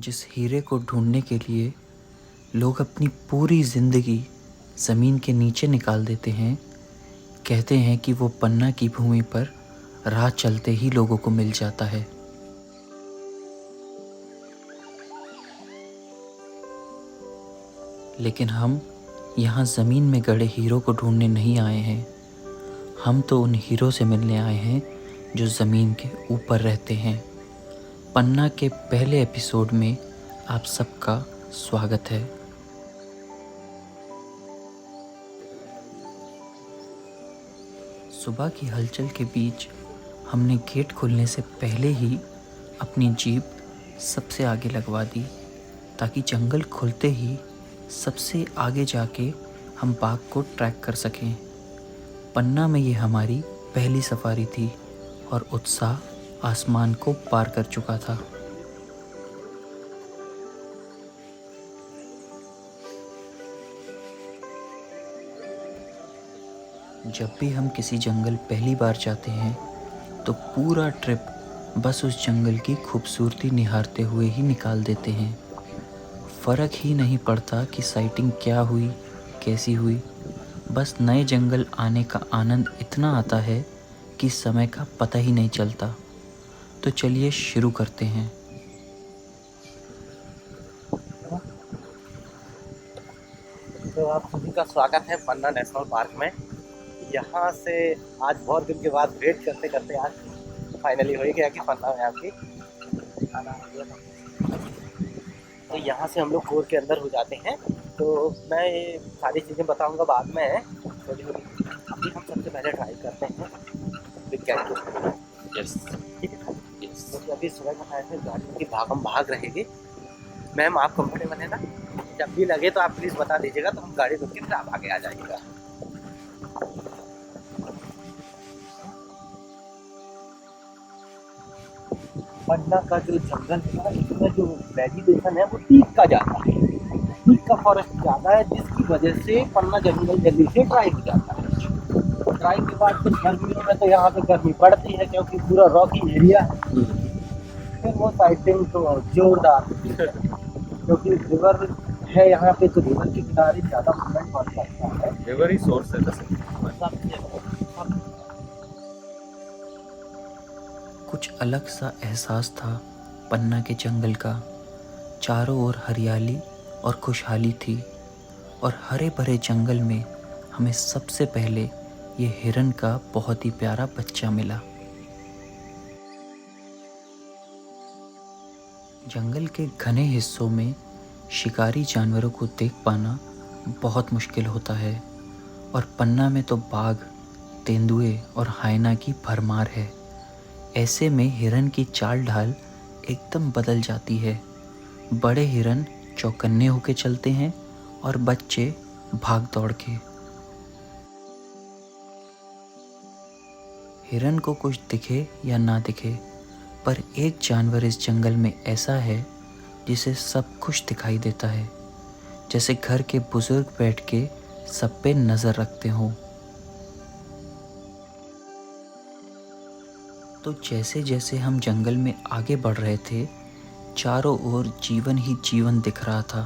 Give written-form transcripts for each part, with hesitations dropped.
जिस हीरे को ढूंढने के लिए लोग अपनी पूरी ज़िंदगी ज़मीन के नीचे निकाल देते हैं, कहते हैं कि वो पन्ना की भूमि पर राह चलते ही लोगों को मिल जाता है। लेकिन हम यहाँ ज़मीन में गड़े हीरो को ढूंढने नहीं आए हैं। हम तो उन हीरो से मिलने आए हैं जो ज़मीन के ऊपर रहते हैं। पन्ना के पहले एपिसोड में आप सबका स्वागत है। सुबह की हलचल के बीच हमने गेट खुलने से पहले ही अपनी जीप सबसे आगे लगवा दी, ताकि जंगल खुलते ही सबसे आगे जाके हम बाघ को ट्रैक कर सकें। पन्ना में ये हमारी पहली सफारी थी और उत्साह आसमान को पार कर चुका था। जब भी हम किसी जंगल पहली बार जाते हैं तो पूरा ट्रिप बस उस जंगल की खूबसूरती निहारते हुए ही निकाल देते हैं। फ़र्क ही नहीं पड़ता कि साइटिंग क्या हुई, कैसी हुई। बस नए जंगल आने का आनंद इतना आता है कि समय का पता ही नहीं चलता। तो चलिए शुरू करते हैं। तो आप सभी का स्वागत है पन्ना नेशनल पार्क में। यहाँ से आज बहुत दिन के बाद वेट करते करते आज फाइनली हो ही गया कि पन्ना में आपकी आना हो गया। तो यहाँ से हम लोग कोर के अंदर हो जाते हैं। तो मैं ये सारी चीज़ें बताऊँगा बाद में, थोड़ी थोड़ी। अभी हम सबसे पहले ड्राइव करते हैं बिग कैट को। यस, ठीक है। क्योंकि अभी सुबह का टाइम है, गाड़ी की भागम भाग रहेगी। मैम आप कंफर्टेबल है ना? जब भी लगे तो आप प्लीज़ बता दीजिएगा, तो हम गाड़ी रोक के फिर आप आगे आ जाइएगा। पन्ना का जो जंगल है ना, इसमें जो वेजिटेशन है वो टीक का ज़्यादा है, टीक का फॉरेस्ट ज़्यादा है, जिसकी वजह से पन्ना जंगल जल्दी से ड्राई हो जाता है। ड्राई के बाद कुछ गर्मियों में तो यहाँ पे गर्मी पड़ती है, क्योंकि पूरा रॉकी एरिया है। फिर वो साइटिंग तो जोरदार होती है, क्योंकि रिवर है यहाँ पे, तो रिवर के किनारे ज़्यादा मूवमेंट बढ़ सकता है। रिवर ही सोर्स है कुछ अलग सा एहसास था पन्ना के जंगल का। चारों ओर हरियाली और खुशहाली थी, और हरे भरे जंगल में हमें सबसे पहले ये हिरन का बहुत ही प्यारा बच्चा मिला। जंगल के घने हिस्सों में शिकारी जानवरों को देख पाना बहुत मुश्किल होता है, और पन्ना में तो बाघ, तेंदुए और हायना की भरमार है। ऐसे में हिरन की चाल ढाल एकदम बदल जाती है। बड़े हिरन चौकन्ने होके चलते हैं और बच्चे भाग दौड़ के। हिरन को कुछ दिखे या ना दिखे, पर एक जानवर इस जंगल में ऐसा है जिसे सब कुछ दिखाई देता है, जैसे घर के बुजुर्ग बैठ के सब पे नज़र रखते हों। तो जैसे जैसे हम जंगल में आगे बढ़ रहे थे, चारों ओर जीवन ही जीवन दिख रहा था।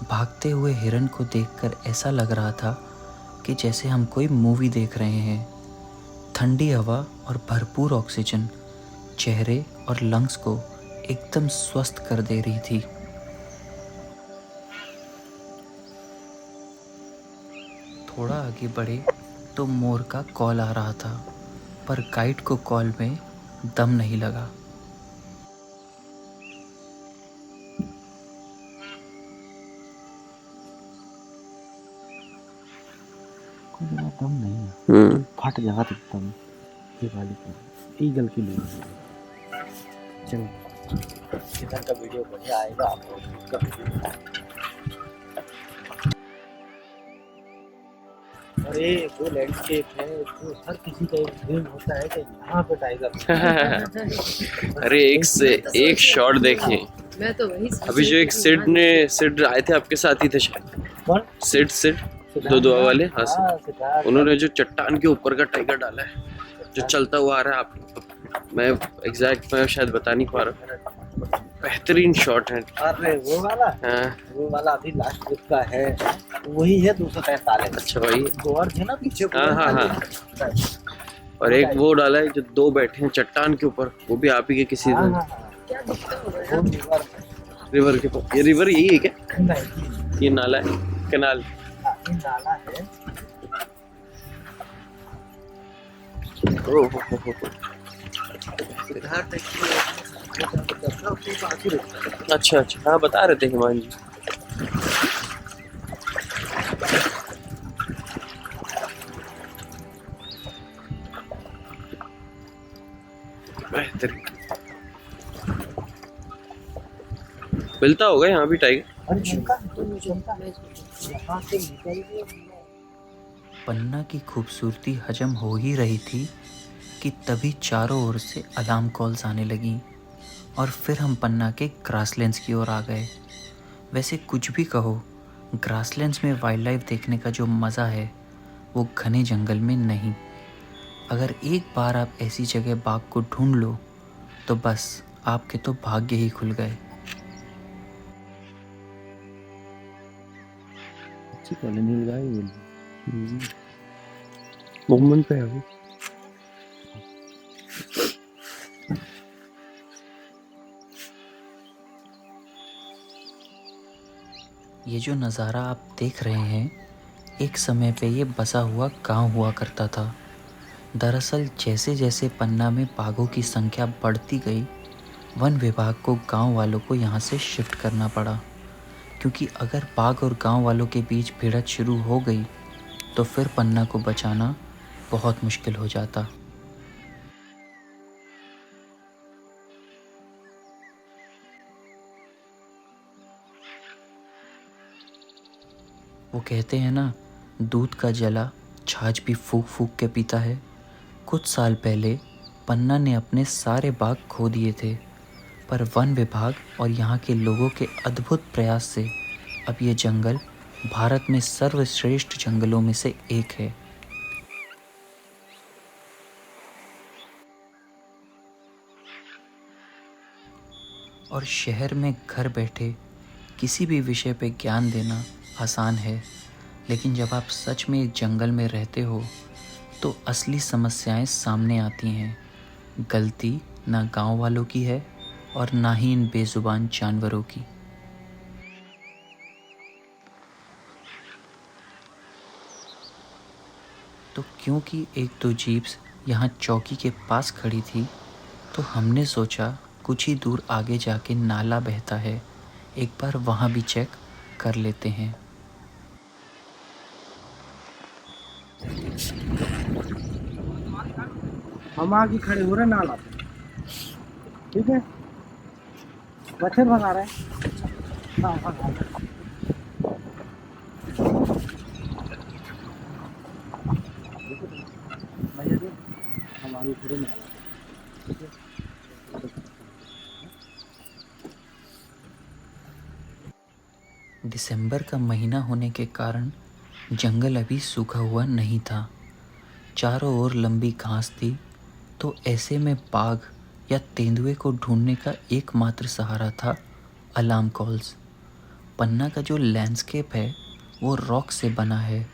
भागते हुए हिरन को देखकर ऐसा लग रहा था कि जैसे हम कोई मूवी देख रहे हैं। ठंडी हवा और भरपूर ऑक्सीजन चेहरे और लंग्स को एकदम स्वस्थ कर दे रही थी। थोड़ा आगे बढ़े तो मोर का कॉल आ रहा था, पर गाइड को कॉल में दम नहीं लगा। दम नहीं है, फट जात एकदम। ये वाली ईगल की लिए चलो, इधर का वीडियो बढ़िया आएगा आप लोग का। अरे वो लैंडस्केप है जो हर किसी का एक ड्रीम होता है कि यहाँ पे टाइगर। अरे एक शॉट देखिए। मैं तो वही अभी जो एक सिड आए थे आपके साथ ही थे शायद। कौन? सिड दो दुआ वाले। हाँ, उन्होंने जो चट्टान के ऊपर का टाइगर डाला है, जो चलता हुआ आ रहा है। आप मैं शायद बता नहीं पा रहा। बेहतरीन शॉट है। अरे वो वाला हाँ, वो वाला अभी लास्ट ट्रिप का है, वही है 243। अच्छा भाई। दो और थे ना पीछे। हाँ हाँ हाँ। और एक वो डाला है जो दो बैठे हैं चट्टान के ऊपर, वो भी आप ही के किसी हाँ, ने। हाँ, हाँ। वो रिवर रिवर के पास, ये रिवर यही है क्या? नहीं, ये नाला है, कनाल। ये नाला है। ओह हो। सिद्धार्थ बाकी रुकता है। अच्छा अच्छा, हाँ बता रहे थे हिमान जी। बेहतरीन। मिलता होगा यहाँ भी टाइगर। अरे चिंता यहाँ से निकल के पन्ना की खूबसूरती हजम हो ही रही थी कि तभी चारों ओर से अलार्म कॉल्स आने लगीं और फिर हम पन्ना के ग्रासलैंड्स की ओर आ गए। वैसे कुछ भी कहो, ग्रासलैंड्स में वाइल्ड लाइफ देखने का जो मज़ा है वो घने जंगल में नहीं। अगर एक बार आप ऐसी जगह बाघ को ढूंढ लो तो बस आपके तो भाग्य ही खुल गए। अच्छी कॉलोनी लगाई मूवमेंट पे है अभी। ये जो नज़ारा आप देख रहे हैं, एक समय पे ये बसा हुआ गांव हुआ करता था। दरअसल जैसे जैसे पन्ना में बाघों की संख्या बढ़ती गई, वन विभाग को गांव वालों को यहाँ से शिफ्ट करना पड़ा, क्योंकि अगर बाघ और गांव वालों के बीच भिड़ंत शुरू हो गई तो फिर पन्ना को बचाना बहुत मुश्किल हो जाता। वो कहते हैं ना, दूध का जला छाछ भी फूंक फूंक के पीता है। कुछ साल पहले पन्ना ने अपने सारे बाग खो दिए थे, पर वन विभाग और यहाँ के लोगों के अद्भुत प्रयास से अब ये जंगल भारत में सर्वश्रेष्ठ जंगलों में से एक है। और शहर में घर बैठे किसी भी विषय पे ज्ञान देना आसान है, लेकिन जब आप सच में एक जंगल में रहते हो तो असली समस्याएं सामने आती हैं। गलती ना गांव वालों की है और ना ही इन बेजुबान जानवरों की। तो क्योंकि एक दो जीप्स यहाँ चौकी के पास खड़ी थी, तो हमने सोचा कुछ ही दूर आगे जाके नाला बहता है, एक बार वहाँ भी चेक कर लेते हैं। हम आगे खड़े हो रहे नाला पे, ठीक है। मच्छर भगा रहे हैं। हाँ हाँ हाँ। हम आगे खड़े नाला पे, ठीक है। दिसंबर का महीना होने के कारण जंगल अभी सूखा हुआ नहीं था। चारों ओर लंबी घास थी, तो ऐसे में बाघ या तेंदुए को ढूंढने का एकमात्र सहारा था अलार्म कॉल्स। पन्ना का जो लैंडस्केप है वो रॉक से बना है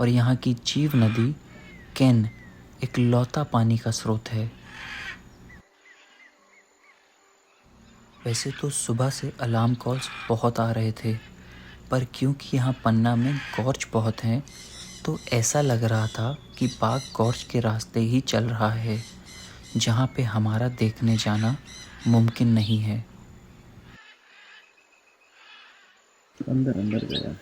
और यहाँ की जीव नदी केन इकलौता पानी का स्रोत है। वैसे तो सुबह से अलार्म कॉल्स बहुत आ रहे थे, पर क्योंकि यहाँ पन्ना में गॉर्ज बहुत हैं तो ऐसा लग रहा था कि बाघ गॉर्ज के रास्ते ही चल रहा है, जहाँ पे हमारा देखने जाना मुमकिन नहीं है। अंदर अंदर गया।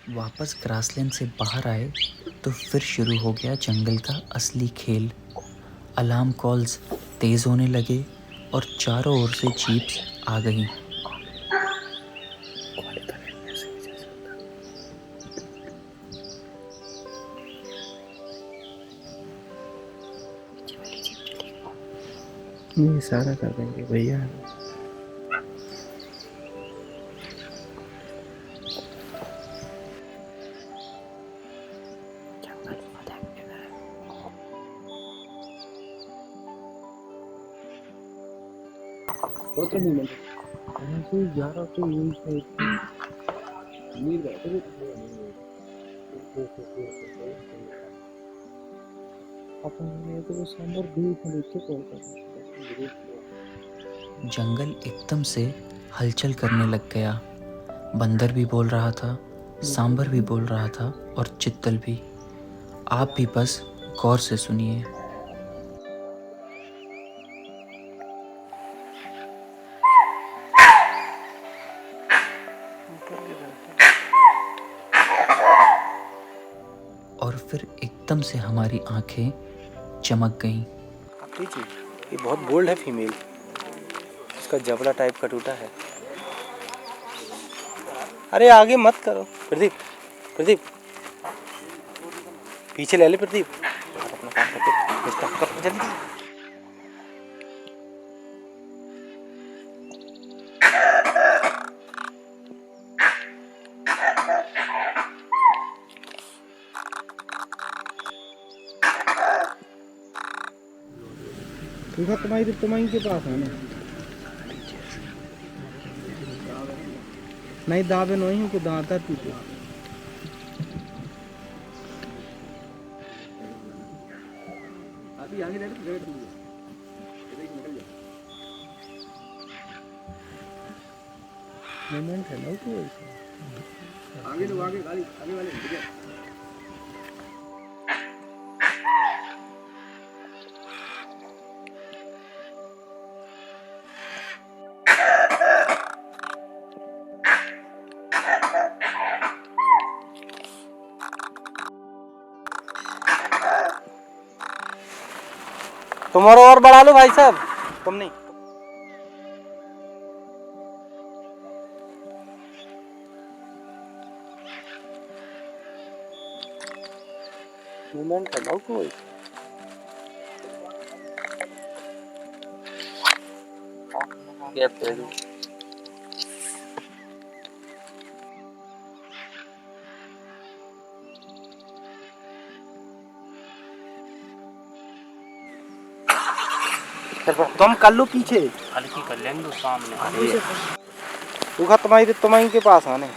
वापस ग्रासलैंड से बाहर आए तो फिर शुरू हो गया जंगल का असली खेल। अलार्म कॉल्स तेज़ होने लगे और चारों ओर से जीप्स आ गईं। ये इशारा कर देंगे भैया। जंगल एकदम से हलचल करने लग गया। बंदर भी बोल रहा था, सांबर भी बोल रहा था और चित्तल भी। आप भी बस गौर से सुनिए। और फिर एकदम से हमारी आंखें चमक गईं। ये बहुत बोल्ड है फीमेल, इसका जबड़ा टाइप का टूटा है। अरे आगे मत करो प्रदीप, प्रदीप पीछे ले ले प्रदीप, अपना काम करके स्टॉप कर जल्दी। तुम्हारी के पास है ना, नहीं दावे नहीं को दाता पीछे। अभी आगे ले ले मोमेंट है ना तो आगे लोग आगे गाड़ी आगे वाले ठीक है। तुम्हारा और बढ़ा लो भाई साहब, तुम नहीं। मूवमेंट है ना कोई। गैप दे दो। तुम कर लो पीछे, हल्की कर लेंगे सामने। तू तुम्हारी के पास आने।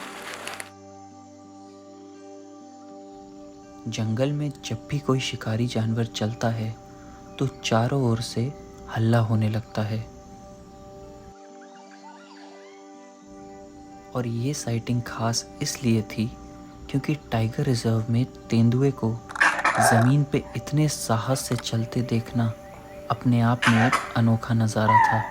जंगल में जब भी कोई शिकारी जानवर चलता है तो चारों ओर से हल्ला होने लगता है। और ये साइटिंग खास इसलिए थी क्योंकि टाइगर रिजर्व में तेंदुए को ज़मीन पे इतने साहस से चलते देखना अपने आप में एक अनोखा नज़ारा था।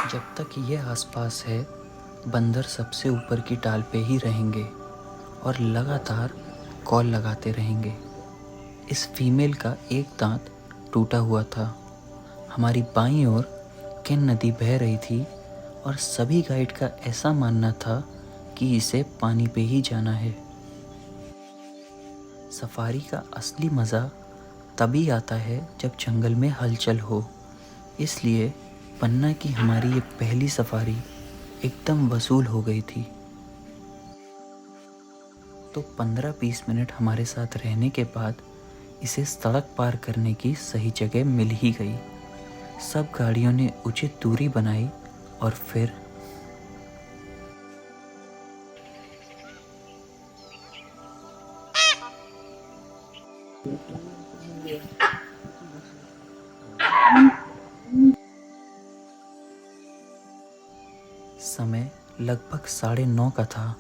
जब तक ये आसपास है, बंदर सबसे ऊपर की डाल पे ही रहेंगे और लगातार कॉल लगाते रहेंगे। इस फीमेल का एक दांत टूटा हुआ था। हमारी बाईं ओर केन नदी बह रही थी और सभी गाइड का ऐसा मानना था कि इसे पानी पे ही जाना है। सफारी का असली मज़ा तभी आता है जब जंगल में हलचल हो। इसलिए पन्ना की हमारी ये पहली सफारी एकदम वसूल हो गई थी। तो 15-20 मिनट हमारे साथ रहने के बाद इसे सड़क पार करने की सही जगह मिल ही गई। सब गाड़ियों ने उचित दूरी बनाई और फिर समय लगभग 9:30 का था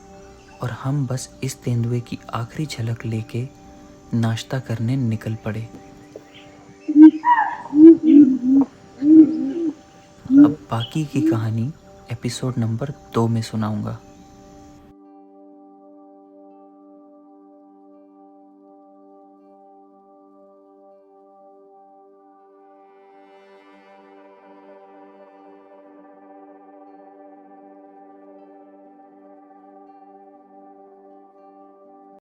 और हम बस इस तेंदुए की आखिरी झलक लेके नाश्ता करने निकल पड़े। अब बाकी की कहानी एपिसोड नंबर 2 में सुनाऊंगा।